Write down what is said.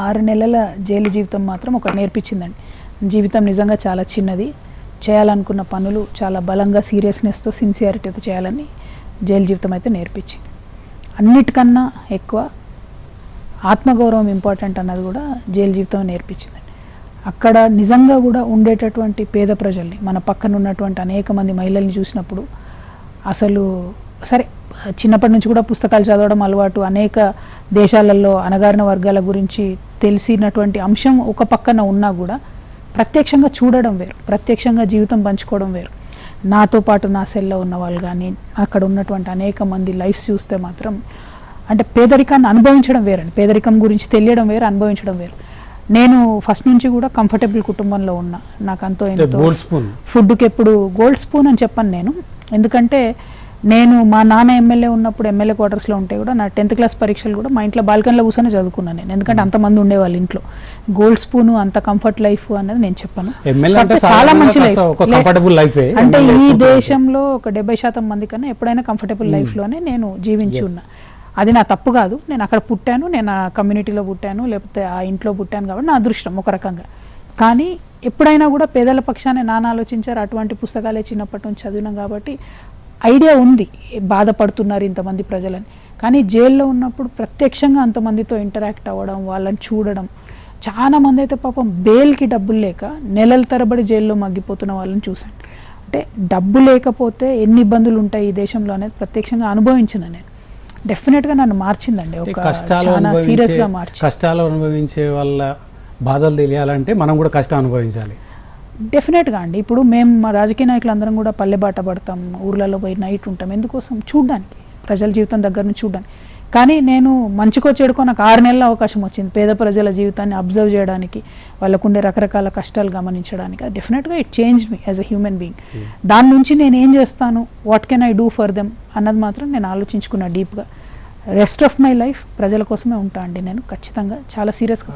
6 నెలల జైలు జీవితం మాత్రం ఒకటి నేర్పించిందండి. జీవితం నిజంగా చాలా చిన్నది. చేయాలనుకున్న పనులు చాలా బలంగా సీరియస్నెస్తో సిన్సియారిటీతో చేయాలని జైలు జీవితం అయితే నేర్పించింది. అన్నిటికన్నా ఎక్కువ ఆత్మగౌరవం ఇంపార్టెంట్ అన్నది కూడా జైలు జీవితం నేర్పించిందండి. అక్కడ నిజంగా కూడా ఉండేటటువంటి పేద ప్రజల్ని, మన పక్కన ఉన్నటువంటి అనేక మంది మహిళల్ని చూసినప్పుడు అసలు సరే చిన్నప్పటి నుంచి కూడా పుస్తకాలు చదవడం అలవాటు, అనేక దేశాలలో అణగారిన వర్గాల గురించి తెలిసినటువంటి అంశం ఒక పక్కన ఉన్నా కూడా ప్రత్యక్షంగా చూడడం వేరు, ప్రత్యక్షంగా జీవితం పంచుకోవడం వేరు. నాతో పాటు నా సెల్లో ఉన్న వాళ్ళు కానీ అక్కడ ఉన్నటువంటి అనేక మంది లైఫ్స్ చూస్తే మాత్రం అంటే పేదరికాన్ని అనుభవించడం వేరండి. పేదరికం గురించి తెలియడం వేరు, అనుభవించడం వేరు. నేను ఫస్ట్ నుంచి కూడా కంఫర్టబుల్ కుటుంబంలో ఉన్నా. నాకు అంతో ఎంతో ఫుడ్కి ఎప్పుడు గోల్డ్ స్పూన్ అని చెప్పాను నేను. ఎందుకంటే నేను మా నాన్న ఎమ్మెల్యే ఉన్నప్పుడు ఎమ్మెల్యే క్వార్టర్స్లో ఉంటే కూడా నా 10th క్లాస్ పరీక్షలు కూడా మా ఇంట్లో బాల్కనీలో కూర్చొని చదువుకున్నాను నేను. ఎందుకంటే అంతమంది ఉండేవాళ్ళు ఇంట్లో. గోల్డ్ స్పూన్ అంత కంఫర్ట్ లైఫ్ అనేది నేను చెప్పాను. చాలా మంచి లైఫ్. అంటే ఈ దేశంలో ఒక 70% మంది కన్నా ఎప్పుడైనా కంఫర్టబుల్ లైఫ్లోనే నేను జీవించి ఉన్నా. అది నా తప్పు కాదు. నేను అక్కడ పుట్టాను, నేను ఆ కమ్యూనిటీలో పుట్టాను, లేకపోతే ఆ ఇంట్లో పుట్టాను కాబట్టి నా అదృష్టం ఒక రకంగా. కానీ ఎప్పుడైనా కూడా పేదల పక్షాన్ని నాన్న ఆలోచించారు. అటువంటి పుస్తకాలే చిన్నప్పటి నుంచి చదివినాం కాబట్టి ఐడియా ఉంది బాధపడుతున్నారు ఇంతమంది ప్రజలని. కానీ జైల్లో ఉన్నప్పుడు ప్రత్యక్షంగా అంతమందితో ఇంటరాక్ట్ అవ్వడం, వాళ్ళని చూడడం. చాలా మంది అయితే పాపం బెయిల్కి డబ్బులు లేక నెలల తరబడి జైల్లో మగ్గిపోతున్న వాళ్ళని చూశాను. అంటే డబ్బు లేకపోతే ఎన్ని ఇబ్బందులు ఉంటాయి ఈ దేశంలో అనేది ప్రత్యక్షంగా అనుభవించిన నేను. డెఫినెట్గా నన్ను మార్చిందండి, ఒక చాలా సీరియస్గా మార్చి. కష్టాలు అనుభవించే వాళ్ళ బాధలు తెలియాలంటే మనం కూడా కష్టం అనుభవించాలి. డెఫినెట్గా అండి. ఇప్పుడు మేము మా రాజకీయ నాయకులు అందరం కూడా పల్లె బాట పడతాం, ఊర్లలో పోయి నైట్ ఉంటాం. ఎందుకోసం? చూడడానికి, ప్రజల జీవితం దగ్గర నుంచి చూడడానికి. కానీ నేను మంచికో చెడుకో నాకు 6 నెలల అవకాశం వచ్చింది పేద ప్రజల జీవితాన్ని అబ్జర్వ్ చేయడానికి, వాళ్ళకుండే రకరకాల కష్టాలు గమనించడానికి. అది డెఫినెట్గా it change me as a human being. దాని నుంచి నేను ఏం చేస్తాను, what can I do for them అన్నది మాత్రం నేను ఆలోచించుకున్నా డీప్గా. రెస్ట్ ఆఫ్ మై లైఫ్ ప్రజల కోసమే ఉంటా అండి నేను ఖచ్చితంగా, చాలా సీరియస్గా.